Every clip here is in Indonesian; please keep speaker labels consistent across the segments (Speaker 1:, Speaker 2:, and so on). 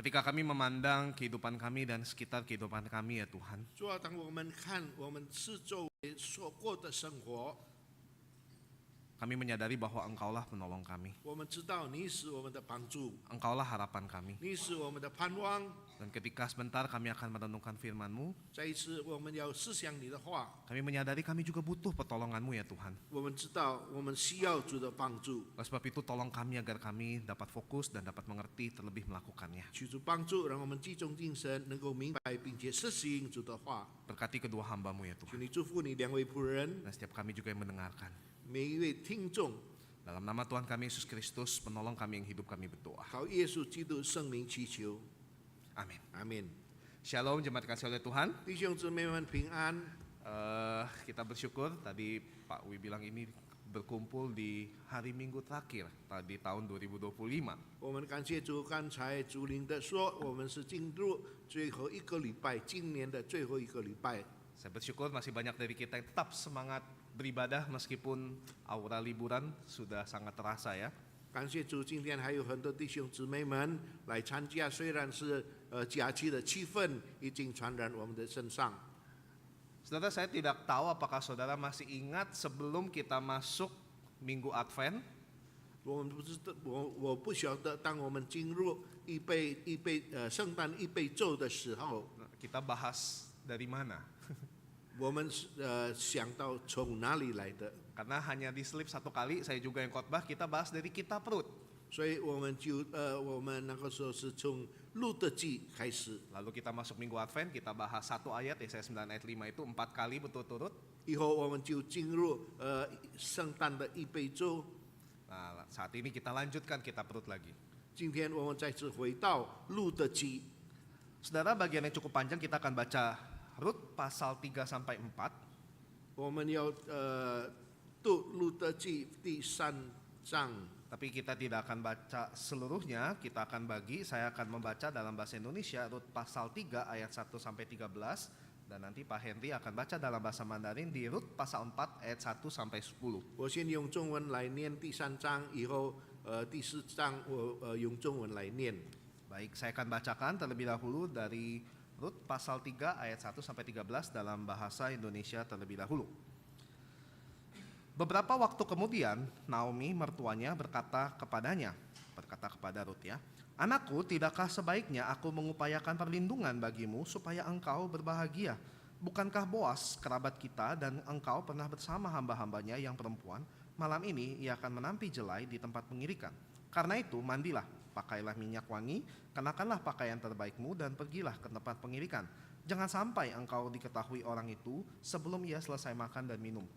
Speaker 1: Ketika kami memandang kehidupan kami dan sekitar kehidupan kami ya Tuhan,
Speaker 2: 主啊，当我们看我们四周围所过的生活，
Speaker 1: kami menyadari bahwa Engkaulah penolong kami.
Speaker 2: 我们知道你是我们的帮助，
Speaker 1: Engkaulah harapan kami.
Speaker 2: 你是我们的盼望。
Speaker 1: Dan ketika sebentar kami akan merenungkan firman-Mu,
Speaker 2: 再一次，我们要思想你的话，
Speaker 1: kami menyadari kami juga butuh pertolongan-Mu ya Tuhan.
Speaker 2: 我们知道我们需要主的帮助。
Speaker 1: Oleh sebab itu tolong kami agar kami dapat fokus dan dapat mengerti terlebih melakukannya.
Speaker 2: 求主帮助，让我们集中精神，能够明白并且实行主的话。
Speaker 1: Berkati kedua hamba-Mu ya
Speaker 2: 求
Speaker 1: Tuhan.
Speaker 2: 你祝福你两位仆人，
Speaker 1: Dan setiap kami juga yang mendengarkan.
Speaker 2: 每一位听众，
Speaker 1: Dalam nama Tuhan kami Yesus Kristus, penolong kami yang hidup kami berdoa.
Speaker 2: 靠耶稣基督圣名祈求，
Speaker 1: Amin.
Speaker 2: 阿门。
Speaker 1: Shalom jemaat kasih oleh Tuhan.
Speaker 2: 弟兄姊妹们平安。
Speaker 1: Kita bersyukur tadi Pak Wi bilang ini berkumpul di hari Minggu terakhir di tahun 2025.
Speaker 2: 我们感谢主，刚才主领的说，我们是进入最后一个礼拜，今年的最后一个礼拜。
Speaker 1: Saya bersyukur masih banyak dari kita yang tetap semangat beribadah meskipun aura liburan sudah sangat terasa ya.
Speaker 2: 感谢主，今天还有很多弟兄姊妹们来参加，虽然是假期的气氛已经传染我们的身上。
Speaker 1: Saudara, saya tidak tahu apakah saudara masih ingat sebelum kita masuk Minggu Advent,
Speaker 2: 我们不知道，我不晓得，当我们进入圣诞预备周的时候，
Speaker 1: kita bahas dari mana?
Speaker 2: 我们想到从哪里来的，
Speaker 1: Karena hanya diselip satu kali, saya juga yang khotbah, kita bahas dari kitab Rut.
Speaker 2: 所以我们那个时候是从路德记开始，
Speaker 1: Lalu kita masuk Minggu Advent, kita bahas satu ayat, Yesaya 9 ayat 5 itu 4 kali berturut-turut.
Speaker 2: 以后我们就进入圣诞的预备周。
Speaker 1: Nah, saat ini kita lanjutkan kitab Rut lagi.
Speaker 2: 今天我们再次回到路德记，
Speaker 1: Saudara, bagian yang cukup panjang kita akan baca Rut pasal 3 sampai 4.
Speaker 2: 我们要读路德记第3章。
Speaker 1: Tapi kita tidak akan baca seluruhnya, kita akan bagi, saya akan membaca dalam bahasa Indonesia Rut pasal 3 ayat 1 sampai 13 dan nanti Pak Henry akan baca dalam bahasa Mandarin di Rut pasal 4 ayat 1 sampai 10.
Speaker 2: 我先用中文来念第3章，以后第4章我用中文来念。
Speaker 1: Baik, saya akan bacakan terlebih dahulu dari Rut pasal 3 ayat 1 sampai 13 dalam bahasa Indonesia terlebih dahulu. Beberapa waktu kemudian Naomi mertuanya berkata kepada Rut ya, "Anakku, tidakkah sebaiknya aku mengupayakan perlindungan bagimu supaya engkau berbahagia? Bukankah Boas kerabat kita dan engkau pernah bersama hamba-hambanya yang perempuan? Malam ini ia akan menampi jelai di tempat pengirikan. Karena itu mandilah, pakailah minyak wangi, kenakanlah pakaian terbaikmu dan pergilah ke tempat pengirikan. Jangan sampai engkau diketahui orang itu sebelum ia selesai makan dan minum.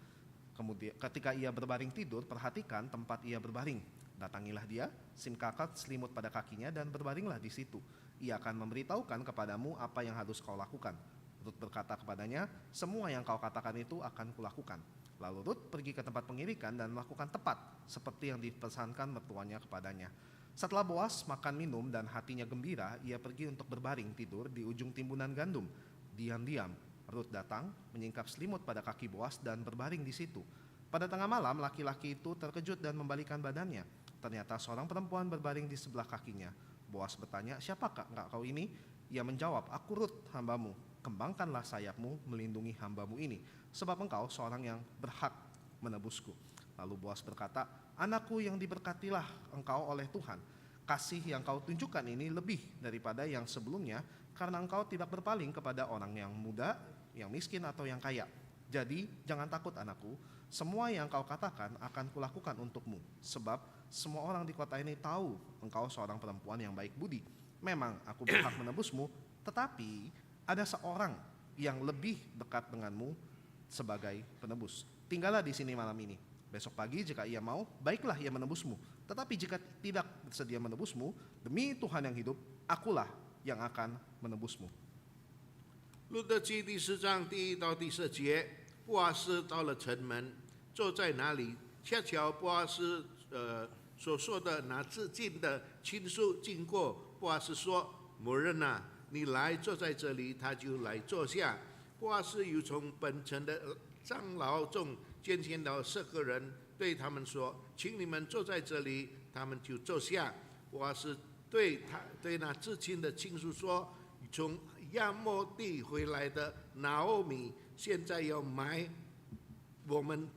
Speaker 1: Kemudian ketika ia berbaring tidur, perhatikan tempat ia berbaring. Datangilah dia, simkakat selimut pada kakinya dan berbaringlah di situ. Ia akan memberitahukan kepadamu apa yang harus kau lakukan." Rut berkata kepadanya, "Semua yang kau katakan itu akan kulakukan." Lalu Rut pergi ke tempat pengirikan dan melakukan tepat seperti yang dipesankan mertuanya kepadanya. Setelah Boas makan minum dan hatinya gembira, ia pergi untuk berbaring tidur di ujung timbunan gandum. Diam-diam Rut datang, menyingkap selimut pada kaki Boas dan berbaring di situ. Pada tengah malam, laki-laki itu terkejut dan membalikan badannya. Ternyata seorang perempuan berbaring di sebelah kakinya. Boas bertanya, "Siapakah kau ini?" Ia menjawab, "Aku Rut, hambamu. Kembangkanlah sayapmu melindungi hambamu ini, sebab engkau seorang yang berhak menebusku." Lalu Boas berkata, "Anakku yang diberkatilah engkau oleh Tuhan. Kasih yang kau tunjukkan ini lebih daripada yang sebelumnya, karena engkau tidak berpaling kepada orang yang muda, yang miskin atau yang kaya. Jadi jangan takut anakku, semua yang kau katakan akan kulakukan untukmu, sebab semua orang di kota ini tahu engkau seorang perempuan yang baik budi. Memang aku berhak menebusmu, tetapi ada seorang yang lebih dekat denganmu sebagai penebus. Tinggallah di sini malam ini. Besok pagi jika ia mau, baiklah ia menebusmu. Tetapi jika tidak bersedia menebusmu, demi Tuhan yang hidup, akulah yang akan menebusmu."
Speaker 2: 路德记第4章第1到第4节，波阿斯到了城门，坐在那里。恰巧波阿斯所说的那至近的亲属经过，波阿斯说：“某人啊，你来坐在这里。”他就来坐下。波阿斯又从本城的长老中拣选了10个人，对他们说：“请你们坐在这里。”他们就坐下。波阿斯对那至亲的亲属说，从亚摩地回来的拿俄米，现在要买我们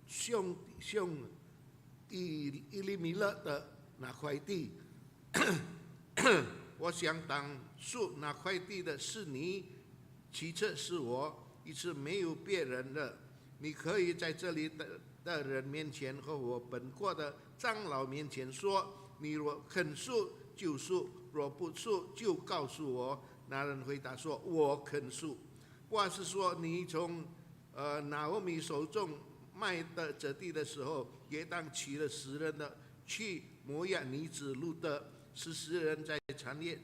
Speaker 2: 兄以利米勒的那块地。我想当初那块地的是你，其次是我，一次没有别人了。你可以在这里的人面前和我本国的长老面前说，你若肯诉就诉，若不诉就告诉我。那人回答说，我肯诉。或是说你从拿俄米手中卖的这地的时候，也当娶了10人的去摩押女子路德，使10人在产业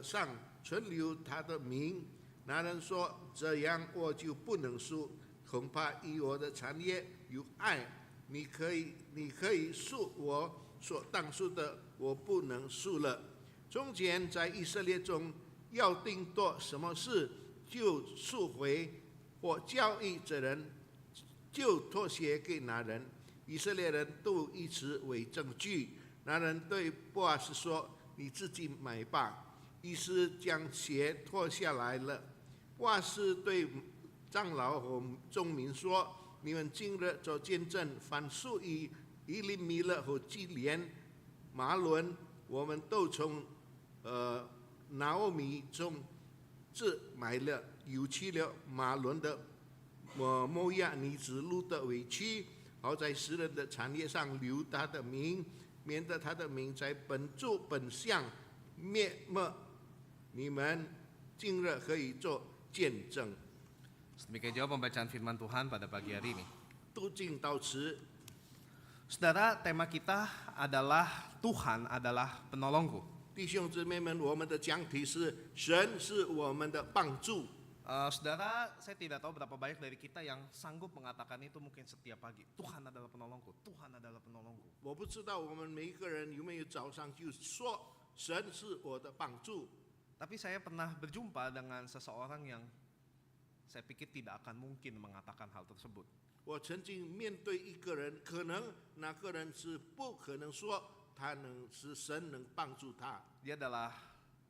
Speaker 2: 上存留他的名。那人说，这样我就不能诉，恐怕以我的产业有爱，你可以诉我所当诉的，我不能诉了。从前在以色列中，要定夺什么事，就赎回或交易这人，就妥协给那人。以色列人都以此为证据。那人对波阿斯说，你自己买吧。于是将鞋脱下来了。波阿斯对长老和众民说，你们今日做见证，凡属于以利米勒和基连、马伦，我们都从拿俄米中自买了，又娶了马伦的摩押女子路德为妻，好在10人的产业上留他的名，免得他的名在本族本乡灭没。你们今日可以做见证。
Speaker 1: Demikian jawab pembacaan firman Tuhan pada pagi hari ini.
Speaker 2: 读经到此，
Speaker 1: Saudara, tema kita adalah Tuhan adalah penolongku.
Speaker 2: 弟兄姊妹们，我们的讲题是神是我们的帮助。
Speaker 1: Saudara, saya tidak tahu berapa banyak dari kita yang sanggup mengatakan itu mungkin setiap pagi. Tuhan adalah penolongku, Tuhan adalah penolongku.
Speaker 2: 我不知道我们每一个人有没有早上就说神是我的帮助。
Speaker 1: Tapi saya pernah berjumpa dengan seseorang yang saya pikir tidak akan mungkin mengatakan hal tersebut.
Speaker 2: 我曾经面对一个人，可能那个人是不可能说是神能帮助他。
Speaker 1: Dia adalah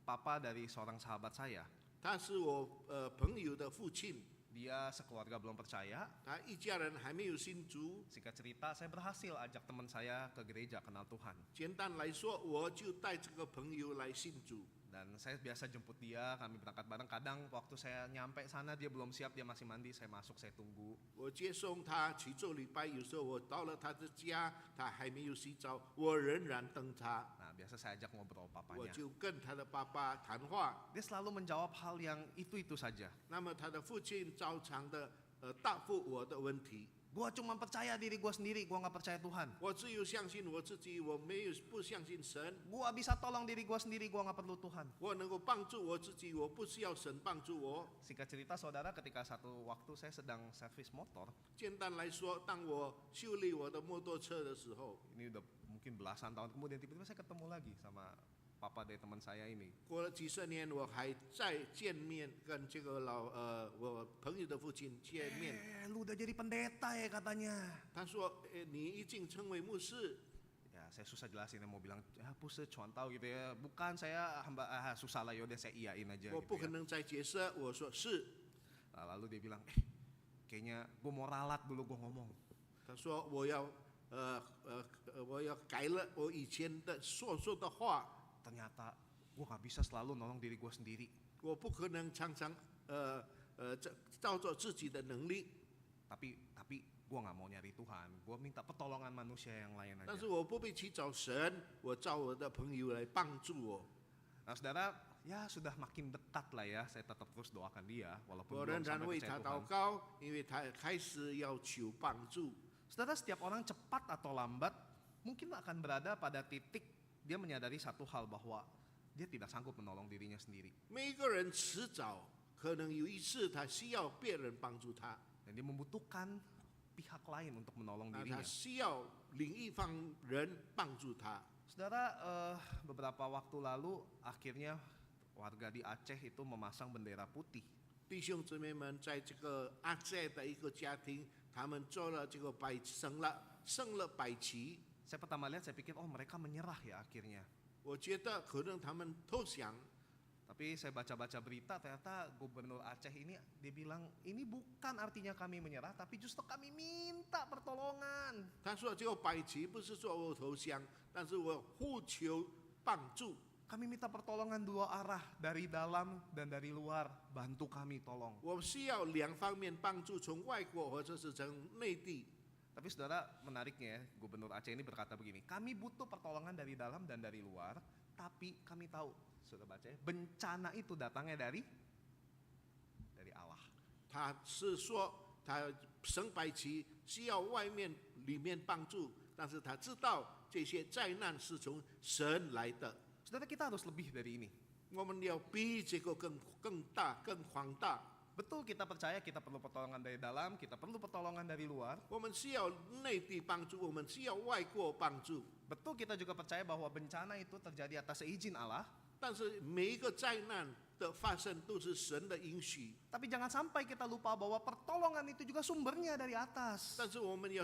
Speaker 1: papa dari seorang sahabat saya.
Speaker 2: 他是我朋友的父亲，
Speaker 1: Dia sekeluarga belum percaya.
Speaker 2: 他一家人还没有信主。
Speaker 1: Singkat cerita, saya berhasil ajak teman saya ke gereja kenal Tuhan.
Speaker 2: 简单来说，我就带这个朋友来信主。
Speaker 1: Dan saya biasa jemput dia, kami berangkat bareng. Kadang waktu saya nyampe sana dia belum siap, dia masih mandi, saya masuk, saya tunggu.
Speaker 2: 我接送他去做礼拜，有时候我到了他的家，他还没有洗澡，我仍然等他。
Speaker 1: Nah, biasa saya ajak ngobrol
Speaker 2: 我
Speaker 1: papanya.
Speaker 2: 就跟他的爸爸谈话。
Speaker 1: Dia selalu menjawab hal yang itu-itu saja.
Speaker 2: 那么他的父亲照常的答复我的问题。
Speaker 1: Gua cuma percaya diri gua sendiri, gua nggak percaya Tuhan.
Speaker 2: 我只有相信我自己，我没有不相信神。
Speaker 1: Gua bisa tolong diri gua sendiri, gua nggak perlu Tuhan.
Speaker 2: 我能够帮助我自己，我不需要神帮助我。
Speaker 1: Singkat cerita, saudara, ketika satu waktu saya sedang servis motor,
Speaker 2: 简单来说，当我修理我的摩托车的时候，
Speaker 1: ini udah mungkin belasan tahun kemudian tiba-tiba saya ketemu lagi sama papa dari teman saya ini.
Speaker 2: 过了几十年，我还再见面，跟这个我朋友的父亲见面。
Speaker 1: Lu udah jadi pendeta ya katanya.
Speaker 2: 他说：“你已经成为牧师。”
Speaker 1: Ya, saya susah jelasin, mau bilang ya puset cuan tahu gitu ya. Bukan, saya hamba susah lah, yaudah saya iyain aja
Speaker 2: 我
Speaker 1: gitu
Speaker 2: 不可
Speaker 1: ya.
Speaker 2: 能再解释，我说是。
Speaker 1: Lalu dia bilang, kayaknya gue mau ralat dulu gue ngomong.
Speaker 2: 他说我要改了我以前的所说的话。
Speaker 1: Ternyata gue nggak bisa selalu nolong diri gue sendiri.
Speaker 2: 我不可能常常照着自己的能力。
Speaker 1: Tapi gue nggak mau nyari Tuhan. Gue minta pertolongan manusia yang lain
Speaker 2: 但
Speaker 1: aja.
Speaker 2: 是我不必去找神，我找我的朋友来帮助我。
Speaker 1: Nah, saudara, ya sudah makin dekat lah ya. Saya tetap terus doakan dia, walaupun
Speaker 2: 我
Speaker 1: belum
Speaker 2: 仍然
Speaker 1: sampai
Speaker 2: 为
Speaker 1: percaya
Speaker 2: 他祷
Speaker 1: Tuhan.
Speaker 2: 告，因为他开始要求帮助。
Speaker 1: Saudara, setiap orang cepat atau lambat mungkin akan berada pada titik dia menyadari satu hal bahwa dia tidak sanggup menolong dirinya sendiri.
Speaker 2: 每一个人迟早可能有一次他需要别人帮助他，
Speaker 1: Dan dia membutuhkan pihak lain untuk menolong
Speaker 2: 他
Speaker 1: dirinya.
Speaker 2: 需要另一方人帮助他。
Speaker 1: Saudara, beberapa waktu lalu akhirnya warga di Aceh itu memasang bendera putih.
Speaker 2: 弟兄姊妹们，在这个阿塞的一个家庭，他们做了这个升了白旗。
Speaker 1: Saya pertama lihat saya pikir mereka menyerah ya akhirnya.
Speaker 2: 我觉得可能他们投降。
Speaker 1: Tapi saya baca-baca berita ternyata Gubernur Aceh ini dia bilang ini bukan artinya kami menyerah tapi justru kami minta pertolongan.
Speaker 2: 他说这个摆旗不是说我投降，但是我呼求帮助。
Speaker 1: Kami minta pertolongan dua arah dari dalam dan dari luar, bantu kami tolong.
Speaker 2: 我需要两方面帮助，从外国或者是从内地。
Speaker 1: Tapi saudara menariknya ya, Gubernur Aceh ini berkata begini, kami butuh pertolongan dari dalam dan dari luar, tapi kami tahu, saudara baca ya, bencana itu datangnya dari Allah.
Speaker 2: 他是说他升摆旗需要外面里面帮助，但是他知道这些灾难是从神来的。
Speaker 1: Saudara kita harus lebih dari ini.
Speaker 2: 我们要比这个更大、更广大。
Speaker 1: Betul kita percaya kita perlu pertolongan dari dalam, kita perlu pertolongan dari luar.
Speaker 2: 我们需要内地帮助，我们需要外国帮助。
Speaker 1: Betul kita juga percaya bahwa bencana itu terjadi atas seizin Allah.
Speaker 2: 但是每一个灾难的发生都是神的允许。
Speaker 1: Tapi jangan sampai kita lupa bahwa pertolongan itu juga sumbernya dari atas.
Speaker 2: 但是我们也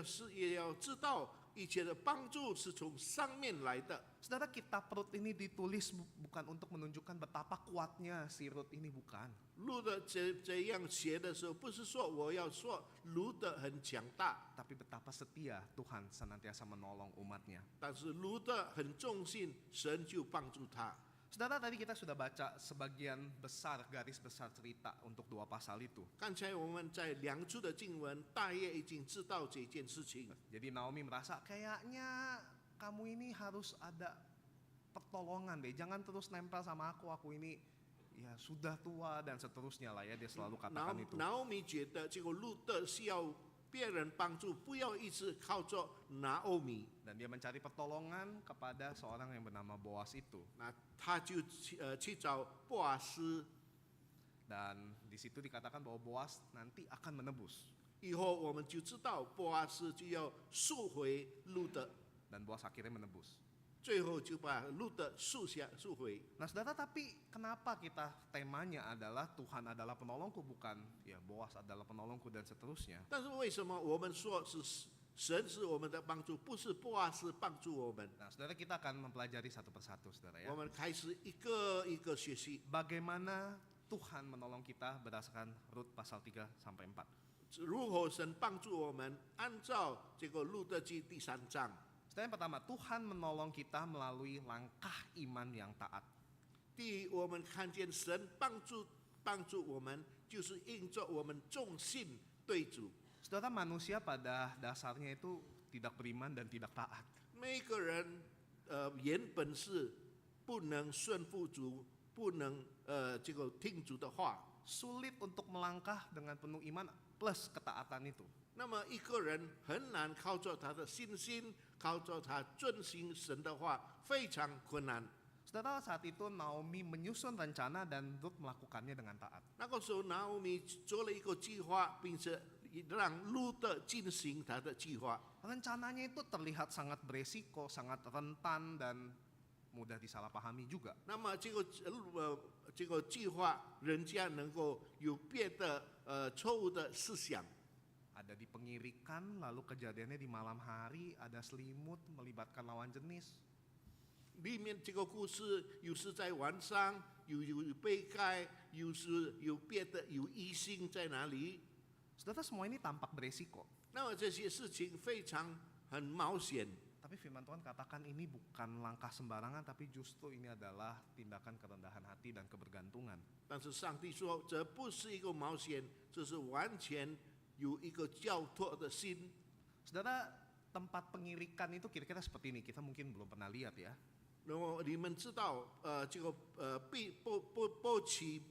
Speaker 2: 要知道，一切的帮助是从上面来的。
Speaker 1: Saudara, kitab Rut ini ditulis bukan untuk menunjukkan betapa kuatnya si Rut ini, bukan.
Speaker 2: 路的这样写的时候，不是说我要说路的很强大，
Speaker 1: Tapi betapa setia Tuhan senantiasa menolong umatnya.
Speaker 2: 但是路的很忠心，神就帮助他。
Speaker 1: Saudara, tadi kita sudah baca sebagian besar, garis besar cerita untuk dua pasal itu.
Speaker 2: 刚才我们在两处的经文，大约已经知道这件事情。
Speaker 1: Jadi Naomi merasa kayaknya kamu ini harus ada pertolongan deh. Jangan terus nempel sama aku ini ya sudah tua dan seterusnya lah ya, dia selalu katakan itu.
Speaker 2: Naomi 觉得这个路的需要别人帮助，不要一直靠着 Naomi。
Speaker 1: Dan dia mencari pertolongan kepada seorang yang bernama Boas itu.
Speaker 2: 那他就去找波阿斯，
Speaker 1: Dan di situ dikatakan bahwa Boas nanti akan menebus.
Speaker 2: 以后我们就知道波阿斯就要赎回路的，
Speaker 1: Dan Boas akhirnya menebus.
Speaker 2: 最后就把路的赎回。
Speaker 1: Nah saudara, tapi kenapa kita temanya adalah Tuhan adalah penolongku, bukan ya Boas adalah penolongku dan seterusnya.
Speaker 2: 但是为什么我们说是神是我们的帮助，不是波阿斯帮助我们？
Speaker 1: Nah saudara, kita akan mempelajari satu persatu saudara ya.
Speaker 2: 我们开始一个一个学习，
Speaker 1: Bagaimana Tuhan menolong kita berdasarkan Rut pasal 3 sampai 4.
Speaker 2: 如何神帮助我们？按照这个路德记第3章。
Speaker 1: Saudara, yang pertama, Tuhan menolong kita melalui langkah iman yang taat.
Speaker 2: 第一，我们看见神帮助我们，就是因着我们忠信对主。
Speaker 1: Saudara, manusia pada dasarnya itu tidak beriman dan tidak taat.
Speaker 2: 每个人原本是不能顺服主，不能这个听主的话。
Speaker 1: Sulit untuk melangkah dengan penuh iman plus ketaatan itu.
Speaker 2: 那么一个人很难靠着他的信心，靠着他遵行神的话，非常困难。
Speaker 1: Saudara, saat itu Naomi menyusun rencana dan Rut melakukannya dengan taat.
Speaker 2: 那个时候，拿俄米做了一个计划，并且让路德进行他的计划。
Speaker 1: Rencananya itu terlihat sangat beresiko, sangat rentan dan mudah disalahpahami juga.
Speaker 2: 那么这个计划，人家能够有别的错误的思想。
Speaker 1: Ada di pengirikan, lalu kejadiannya di malam hari, ada selimut melibatkan lawan jenis.
Speaker 2: 里面这个故事有是在晚上，有被盖，有是有别的有异性在哪里？
Speaker 1: Saudara, semua ini tampak beresiko.
Speaker 2: 那么这些事情非常很冒险。
Speaker 1: Tapi firman Tuhan katakan ini bukan langkah sembarangan, tapi justru ini adalah tindakan kerendahan hati dan kebergantungan.
Speaker 2: 但是上帝说，这不是一个冒险，这是完全有一个交托的心。
Speaker 1: Saudara, tempat pengirikan itu kira-kira seperti ini. Kita mungkin belum pernah lihat ya.
Speaker 2: 那么你们知道，这个剥起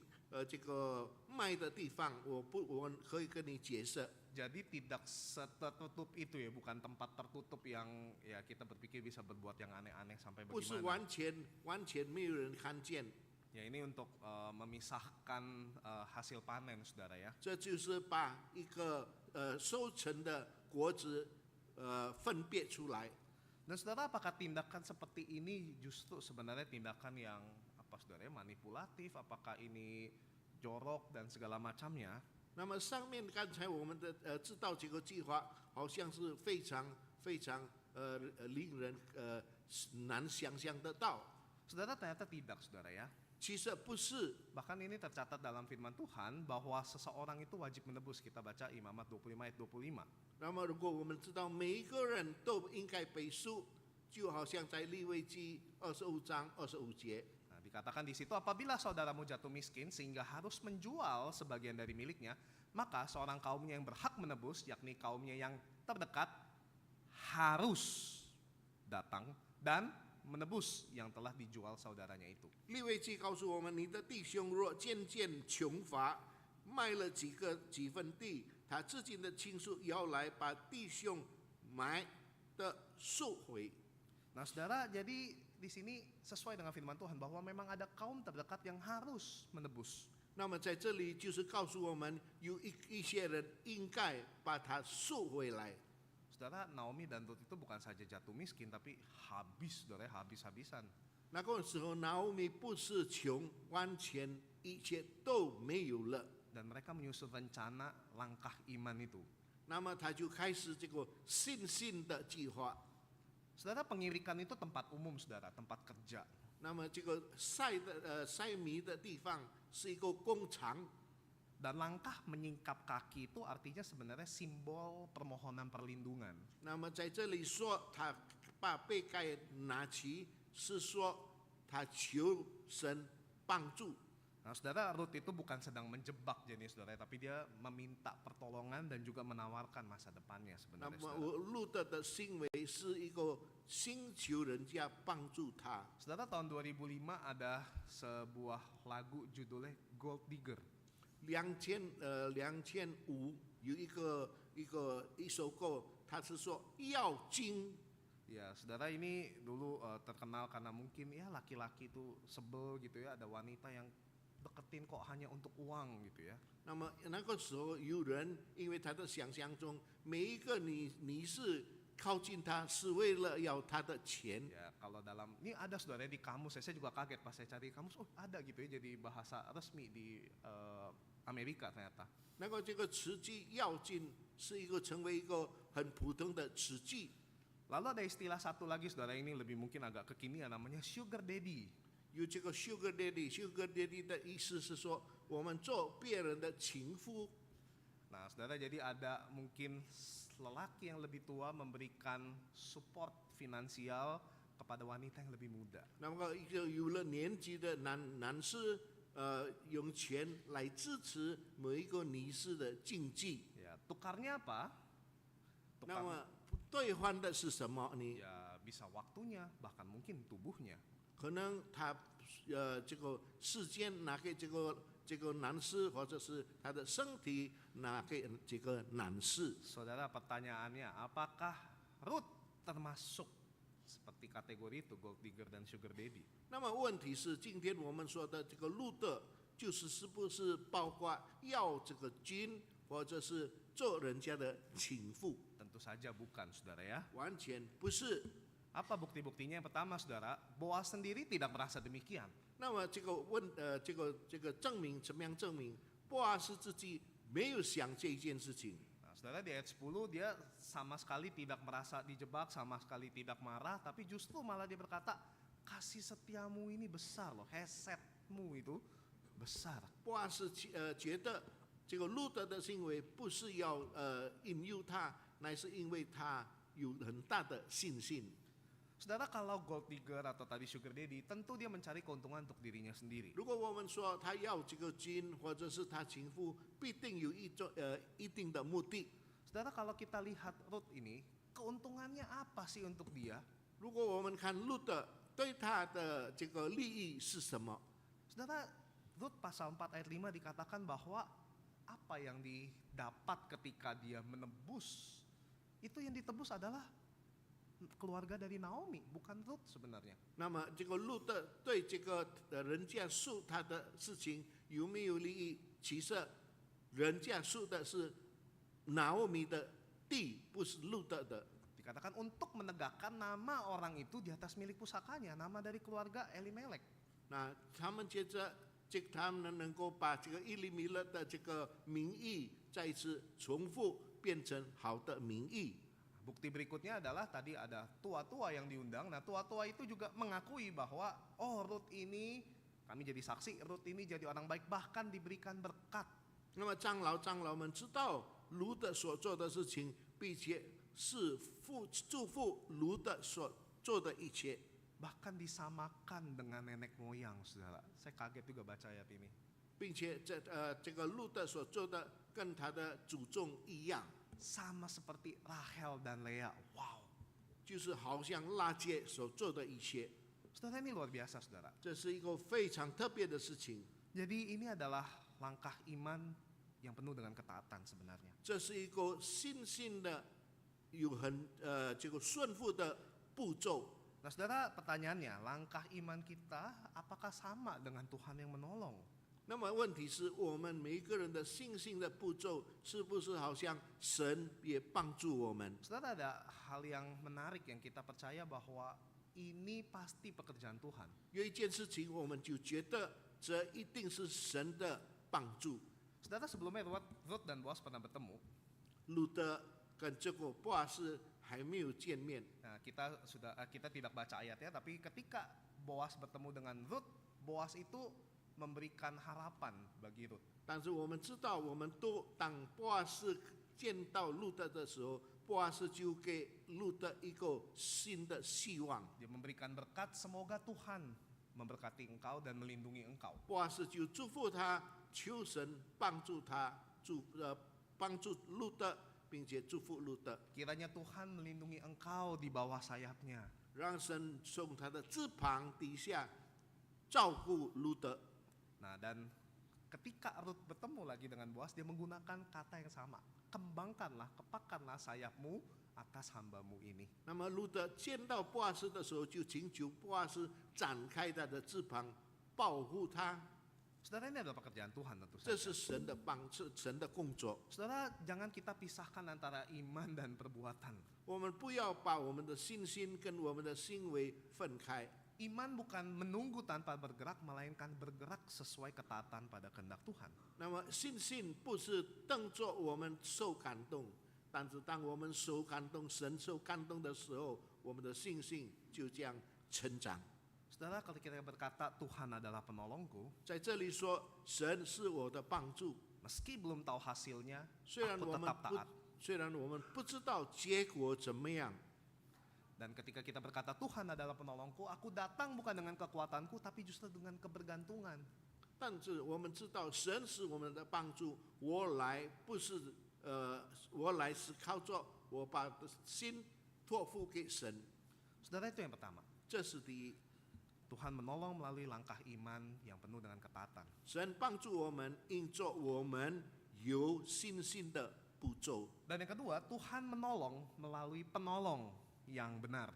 Speaker 2: 这个卖的地方，我可以跟你解释。
Speaker 1: Jadi tidak setertutup itu ya, bukan tempat tertutup yang ya kita berpikir bisa berbuat yang aneh-aneh sampai
Speaker 2: 不是
Speaker 1: bagaimana.
Speaker 2: 完全没有人看见，
Speaker 1: Ya ini untuk memisahkan hasil panen saudara ya.
Speaker 2: 这就是把一个收成的果子分别出来。
Speaker 1: Dan saudara, apakah tindakan seperti ini justru sebenarnya tindakan yang apa saudara ya, manipulatif? Apakah ini jorok dan segala macamnya?
Speaker 2: 那么上面刚才我们的知道这个计划，好像是非常令人难想象得到。
Speaker 1: Saudara, ternyata tidak, saudara ya.
Speaker 2: 其实不是，
Speaker 1: Bahkan ini tercatat dalam firman Tuhan bahwa seseorang itu wajib menebus. Kita baca Imamat 25 ayat 25.
Speaker 2: 那么如果我们知道每一个人都应该背书，就好像在利未记25章25节，
Speaker 1: Nah, dikatakan di situ, apabila saudaramu jatuh miskin sehingga harus menjual sebagian dari miliknya, maka seorang kaumnya yang berhak menebus, yakni kaumnya yang terdekat, harus datang dan menebus yang telah dijual saudaranya itu.
Speaker 2: 利未记告诉我们，你的弟兄若渐渐穷乏，卖了几分地，他自己的亲属要来把弟兄买的赎回。
Speaker 1: Nah, saudara, jadi di sini sesuai dengan firman Tuhan bahwa memang ada kaum terdekat yang harus menebus.
Speaker 2: 那么在这里就是告诉我们，有一些人应该把它赎回来。
Speaker 1: Saudara, Naomi dan Rut itu bukan saja jatuh miskin, tapi habis, saudara, habis-habisan.
Speaker 2: 那个时候，拿俄米不是穷，完全一切都没有了。
Speaker 1: Dan mereka menyusun rencana langkah iman itu.
Speaker 2: 那么他就开始这个信心的计划。
Speaker 1: Saudara, pengirikan itu tempat umum, saudara, tempat kerja.
Speaker 2: 那么这个晒米的地方是一个工厂。
Speaker 1: Dan langkah menyingkap kaki itu artinya sebenarnya simbol permohonan perlindungan.
Speaker 2: 那么在这里说，他把被盖拿起，是说他求神帮助。
Speaker 1: Nah, saudara, Rut itu bukan sedang menjebak jenis saudara, tapi dia meminta pertolongan dan juga menawarkan masa depannya
Speaker 2: 那
Speaker 1: sebenarnya.
Speaker 2: 么
Speaker 1: Saudara.
Speaker 2: 我路德的行为是一个请求人家帮助他。
Speaker 1: Saudara, tahun 2005 ada sebuah lagu judulnya Gold Digger.
Speaker 2: 2005有一首歌，他是说要金。
Speaker 1: Ya, saudara, ini dulu terkenal karena mungkin ya laki-laki itu sebel gitu ya, ada wanita yang deketin kok hanya untuk uang gitu ya.
Speaker 2: 那么那个时候有人因为他的想象中，每一个你是靠近他是为了要他的钱。
Speaker 1: Ya, kalau dalam ini ada saudara di kamus, saya juga kaget pas saya cari kamus, oh ada gitu ya, jadi bahasa resmi di Amerika ternyata.
Speaker 2: 那个这个词句要金是一个成为一个很普通的词句。
Speaker 1: Lalu ada istilah satu lagi saudara, ini lebih mungkin agak kekinian, namanya sugar daddy.
Speaker 2: 有这个 sugar daddy，sugar daddy 的意思是说我们做别人的情夫。
Speaker 1: Nah, saudara, jadi ada mungkin lelaki yang lebih tua memberikan support finansial kepada wanita yang lebih muda.
Speaker 2: 那么一个有了年纪的男士，用钱来支持某一个女士的经济。
Speaker 1: Ya, tukarnya apa?
Speaker 2: 那么兑换的是什么呢？
Speaker 1: Ya bisa waktunya, bahkan mungkin tubuhnya.
Speaker 2: 可能他这个时间拿给这个男士，或者是他的身体拿给这个男士。
Speaker 1: Saudara, pertanyaannya, apakah Ruth termasuk seperti kategori itu, gold digger dan sugar daddy?
Speaker 2: 那么问题是，今天我们说的这个路德，是不是包括要这个金，或者是做人家的情妇？
Speaker 1: Tentu saja bukan, saudara ya.
Speaker 2: 完全不是。
Speaker 1: Apa bukti-buktinya? Yang pertama, saudara, Boaz sendiri tidak merasa demikian.
Speaker 2: 那么这个证明怎么样证明？波阿斯自己没有想这一件事情。
Speaker 1: Nah, saudara, di ayat 10 dia sama sekali tidak merasa dijebak, sama sekali tidak marah, tapi justru malah dia berkata, kasih setiamu ini besar loh, hesetmu itu besar.
Speaker 2: 波阿斯觉得这个路德的行为不是要引诱他，乃是因为他有很大的信心。
Speaker 1: Saudara, kalau gold digger atau tadi sugar daddy, tentu dia mencari keuntungan untuk dirinya sendiri.
Speaker 2: 如果我们说他要这个金，或者是他情妇，必定有一定的目的。
Speaker 1: Saudara, kalau kita lihat Ruth ini, keuntungannya apa sih untuk dia?
Speaker 2: 如果我们看路德对他的这个利益是什么？
Speaker 1: Saudara, Ruth pasal 4 ayat 5 dikatakan bahwa apa yang didapat ketika dia menebus, itu yang ditebus adalah keluarga dari Naomi, bukan Ruth sebenarnya.
Speaker 2: 那么这个路德对这个人家诉他的事情有没有利益？其实人家诉的是拿俄米的地，不是路德的。
Speaker 1: Dikatakan untuk menegakkan nama orang itu di atas milik pusakanya, nama dari keluarga Elimelek.
Speaker 2: 那他们接着他们能够把这个伊利米勒的这个名义再次重复变成好的名义。
Speaker 1: bukti berikutnya adalah tadi ada tua-tua yang diundang. Nah, tua-tua itu juga mengakui bahwa Ruth ini, kami jadi saksi, Ruth ini jadi orang baik, bahkan diberikan berkat.
Speaker 2: 那么长老们知道卢德所做的事情，并且是祝福卢德所做的一切，
Speaker 1: Bahkan disamakan dengan nenek moyang, saudara. Saya kaget juga baca ayat ini.
Speaker 2: 并且这个路德所做的跟他的祖宗一样，
Speaker 1: Sama seperti Rahel dan Lea. Wow.
Speaker 2: 就是好像拉结所做的一切，
Speaker 1: Saudara, ini luar biasa, saudara.
Speaker 2: 这是一个非常特别的事情。
Speaker 1: Jadi ini adalah langkah iman yang penuh dengan ketaatan sebenarnya.
Speaker 2: 这是一个信心的这个顺服的步骤。
Speaker 1: Nah, saudara, pertanyaannya, langkah iman kita apakah sama dengan Tuhan yang menolong?
Speaker 2: 那么问题是我们每一个人的信心的步骤，是不是好像神也帮助我们？
Speaker 1: Saudara, ada hal yang menarik yang kita percaya bahwa ini pasti pekerjaan Tuhan.
Speaker 2: 有一件事情，我们就觉得这一定是神的帮助。
Speaker 1: Saudara, sebelumnya Ruth dan Boaz pernah bertemu.
Speaker 2: 路德跟这个波阿斯还没有见面，
Speaker 1: Nah, kita tidak baca ayatnya, tapi ketika Boaz bertemu dengan Ruth, Boaz itu memberikan harapan bagi Ruth.
Speaker 2: 但是我们知道，当波阿斯见到路德的时候，波阿斯就给路德一个新的希望。
Speaker 1: Dia memberikan berkat, semoga Tuhan memberkati engkau dan melindungi engkau.
Speaker 2: 波阿斯就祝福他，求神帮助他，帮助路德，并且祝福路德，
Speaker 1: Kiranya Tuhan melindungi engkau di bawah sayapnya.
Speaker 2: 让神从他的翅膀底下照顾路德。
Speaker 1: Nah, dan ketika Ruth bertemu lagi dengan Boaz, dia menggunakan kata yang sama. Kembangkanlah, kepakkanlah sayapmu atas hambamu ini.
Speaker 2: 那么路德见到波阿斯的时候，就请求波阿斯展开他的翅膀，保护他。
Speaker 1: Saudara, ini adalah pekerjaan Tuhan tentu
Speaker 2: 这
Speaker 1: saja.
Speaker 2: 是神的帮助，神的工作。
Speaker 1: Saudara, jangan kita pisahkan antara iman dan perbuatan.
Speaker 2: 我们不要把我们的信心跟我们的行为分开。
Speaker 1: Iman bukan menunggu tanpa bergerak, melainkan bergerak sesuai ketaatan pada kehendak Tuhan.
Speaker 2: 那么信心不是当作我们受感动，但是当我们受感动，神受感动的时候，我们的信心就这样成长。
Speaker 1: Saudara, kalau kita berkata Tuhan adalah penolongku,
Speaker 2: 在这里说，神是我的帮助，
Speaker 1: meski belum tahu hasilnya,
Speaker 2: 虽然
Speaker 1: aku
Speaker 2: 我们
Speaker 1: tetap
Speaker 2: 不
Speaker 1: taat.
Speaker 2: 虽然我们不知道结果怎么样，
Speaker 1: Dan ketika kita berkata Tuhan adalah penolongku, aku datang bukan dengan kekuatanku, tapi justru dengan kebergantungan.
Speaker 2: 但是我们知道神是我们的帮助，我来不是我来是靠着我把心托付给神，
Speaker 1: Saudara, itu yang pertama.
Speaker 2: 这是第一。
Speaker 1: Tuhan menolong melalui langkah iman yang penuh dengan ketaatan.
Speaker 2: 神帮助我们，因着我们有信心的步骤。
Speaker 1: Dan yang kedua, Tuhan menolong melalui penolong yang benar.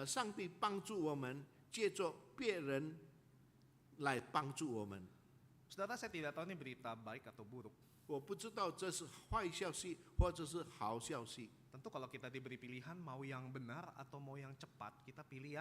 Speaker 2: 上帝帮助我们，借着别人来帮助我们。
Speaker 1: Saudara, saya tidak tahu ini berita baik atau buruk.
Speaker 2: 我不知道这是坏消息或者是好消息。
Speaker 1: Tentu kalau kita diberi pilihan mau yang benar atau mau yang cepat, kita pilih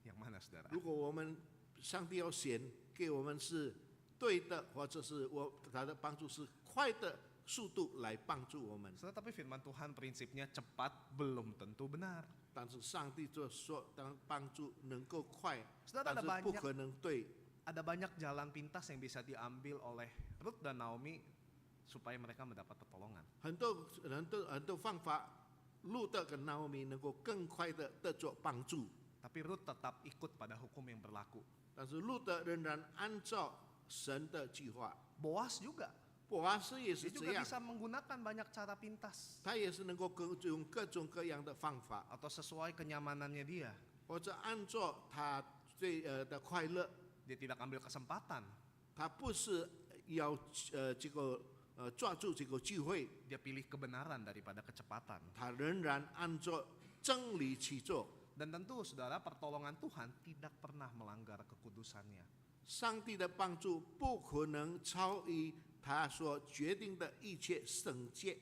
Speaker 1: yang mana, saudara?
Speaker 2: 如果我们上帝要选给我们是对的，或者是他的帮助是快的速度来帮助我们，
Speaker 1: Saudara, tapi firman Tuhan prinsipnya cepat belum tentu benar.
Speaker 2: 但是上帝就说，当帮助能够快，
Speaker 1: Saudara,
Speaker 2: 但
Speaker 1: ada
Speaker 2: 是不可能对。
Speaker 1: Ada banyak jalan pintas yang bisa diambil oleh Ruth dan Naomi supaya mereka mendapat pertolongan.
Speaker 2: 很多方法，路德跟拿俄米能够更快的得着帮助，
Speaker 1: Tapi Ruth tetap ikut pada hukum yang berlaku.
Speaker 2: 但是路德仍然按照神的计划。
Speaker 1: Boaz juga.
Speaker 2: 波阿斯也
Speaker 1: Dia
Speaker 2: 是这
Speaker 1: juga
Speaker 2: 样，
Speaker 1: bisa menggunakan banyak cara pintas
Speaker 2: 他也是能够用各种各样的方法，
Speaker 1: atau sesuai kenyamanannya dia.
Speaker 2: 或者按照他最的快乐，
Speaker 1: Dia tidak ambil kesempatan.
Speaker 2: 他不是要这个抓住这个机会，
Speaker 1: Dia pilih kebenaran daripada kecepatan.
Speaker 2: 他仍然按照真理去做。
Speaker 1: Dan tentu saudara, pertolongan Tuhan tidak pernah melanggar kekudusannya.
Speaker 2: 上帝的帮助不可能超于他所决定的一切圣洁。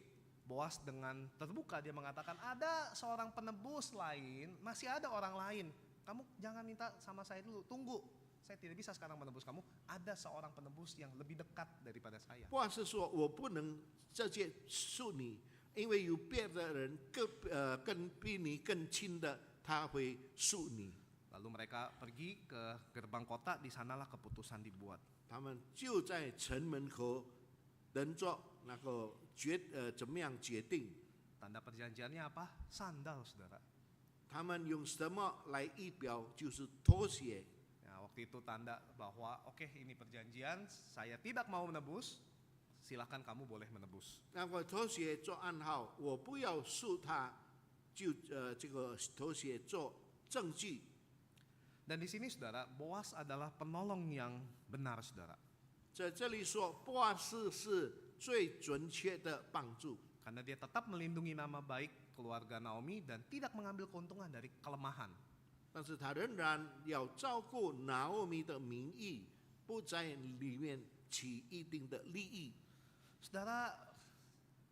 Speaker 1: Boaz dengan terbuka dia mengatakan, ada seorang penebus lain, masih ada orang lain. Kamu jangan minta sama saya dulu, tunggu. Saya tidak bisa sekarang menebus kamu, ada seorang penebus yang lebih dekat daripada saya.
Speaker 2: 波阿斯说：“我不能直接恕你，因为有别的人更比你更亲的，他会恕你。
Speaker 1: Lalu mereka pergi ke gerbang kota, di sanalah keputusan dibuat.
Speaker 2: 他们就在城门口等着那个怎么样决定。
Speaker 1: Tanda perjanjiannya apa? Sandal, saudara.
Speaker 2: 他们用什么来预表？就是拖鞋。
Speaker 1: Ya, waktu itu tanda bahwa oke, ini perjanjian, saya tidak mau menebus, silakan kamu boleh menebus.
Speaker 2: 那个拖鞋做暗号，我不要恕他，就这个拖鞋做证据。
Speaker 1: Dan di sini saudara, Boas adalah penolong yang benar, saudara.
Speaker 2: 在这里说，波阿斯是最准确的帮助，
Speaker 1: Karena dia tetap melindungi nama baik keluarga Naomi dan tidak mengambil keuntungan dari kelemahan.
Speaker 2: 但是他仍然要照顾拿俄米的名义，不在里面起一定的利益。
Speaker 1: Saudara,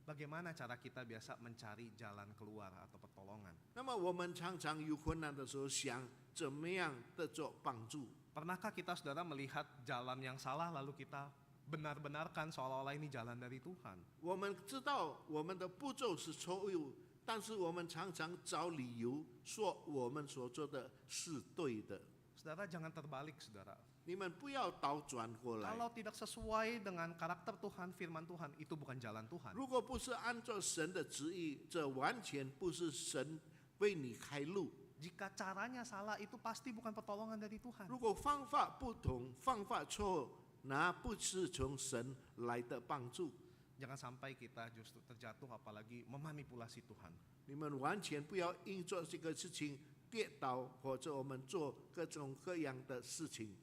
Speaker 1: bagaimana cara kita biasa mencari jalan keluar atau pertolongan?
Speaker 2: 那么我们常常有困难的时候，想怎么样的做帮助？
Speaker 1: Pernahkah kita saudara melihat jalan yang salah lalu kita benar-benarkan seolah-olah ini jalan dari Tuhan?
Speaker 2: 我们知道我们的步骤是错误，但是我们常常找理由说我们所做的是对的。
Speaker 1: Saudara, jangan terbalik, saudara.
Speaker 2: 你们不要倒转过来。
Speaker 1: Kalau tidak sesuai dengan karakter Tuhan, firman Tuhan, itu bukan jalan Tuhan.
Speaker 2: 如果不是按照神的旨意，这完全不是神为你开路。
Speaker 1: Jika caranya salah, itu pasti bukan pertolongan dari Tuhan.
Speaker 2: 如果方法不同，方法错，那不是从神来的帮助。
Speaker 1: Jangan sampai kita justru terjatuh apalagi memanipulasi Tuhan.
Speaker 2: 你们完全不要因做这个事情跌倒，或者我们做各种各样的事情。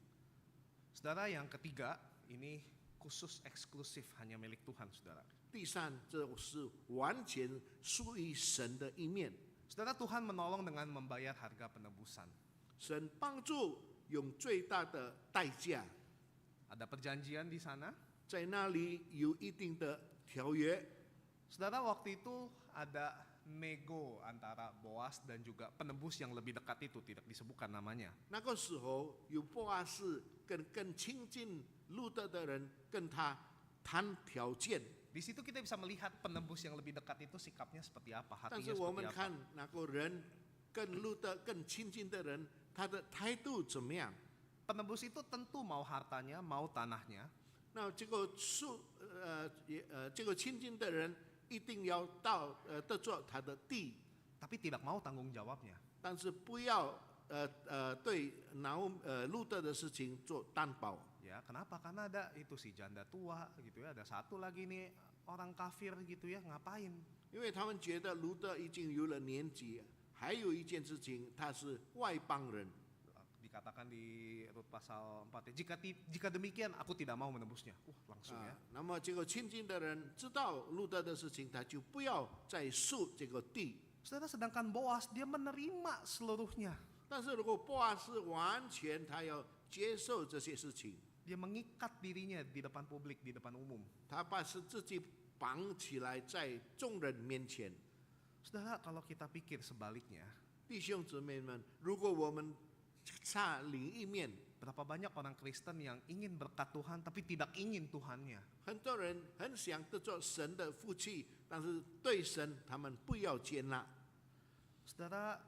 Speaker 1: Saudara, yang ketiga, ini khusus eksklusif hanya milik Tuhan, saudara.
Speaker 2: 第三，这是完全属于神的一面。
Speaker 1: Saudara, Tuhan menolong dengan membayar harga penebusan.
Speaker 2: 神帮助用最大的代价，
Speaker 1: Ada perjanjian di sana.
Speaker 2: 在那里有一定的条约。
Speaker 1: Saudara, waktu itu ada nego antara Boas dan juga penebus yang lebih dekat itu, tidak disebutkan namanya.
Speaker 2: 那个时候有波阿斯跟更亲近路德的人跟他谈条件，
Speaker 1: Di situ kita bisa melihat penebus yang lebih dekat itu sikapnya seperti apa,
Speaker 2: 但
Speaker 1: hatinya
Speaker 2: 是我
Speaker 1: seperti
Speaker 2: 们
Speaker 1: apa.
Speaker 2: 看那个人跟路德更亲近的人，他的态度怎么样？
Speaker 1: Penebus itu tentu mau hartanya, mau tanahnya,
Speaker 2: 那这个这个亲近的人一定要得做他的地，
Speaker 1: tapi tidak mau tanggung jawabnya.
Speaker 2: 但是不要对路德的事情做担保。
Speaker 1: Ya, kenapa? Karena ada itu si janda tua gitu ya, ada satu lagi nih orang kafir gitu ya, ngapain?
Speaker 2: 因为他们觉得路德已经有了年纪，还有一件事情，他是外邦人。
Speaker 1: Dikatakan di Rut pasal 4, jika demikian aku tidak mau menebusnya. Langsung ya.
Speaker 2: 那么这个亲近的人知道路德的事情，他就不要再述这个地。
Speaker 1: Saudara, sedangkan Boas dia menerima seluruhnya.
Speaker 2: 但是如果波阿斯完全他要接受这些事情，
Speaker 1: Dia mengikat dirinya di depan publik, di depan umum.
Speaker 2: 他把自己绑起来在众人面前。
Speaker 1: Saudara, kalau kita pikir sebaliknya,
Speaker 2: 弟兄姊妹们，如果我们差另一面，
Speaker 1: berapa banyak orang Kristen yang ingin berkat Tuhan tapi tidak ingin Tuhannya.
Speaker 2: 很多人很想得做神的福气，但是对神他们不要接纳。
Speaker 1: Saudara,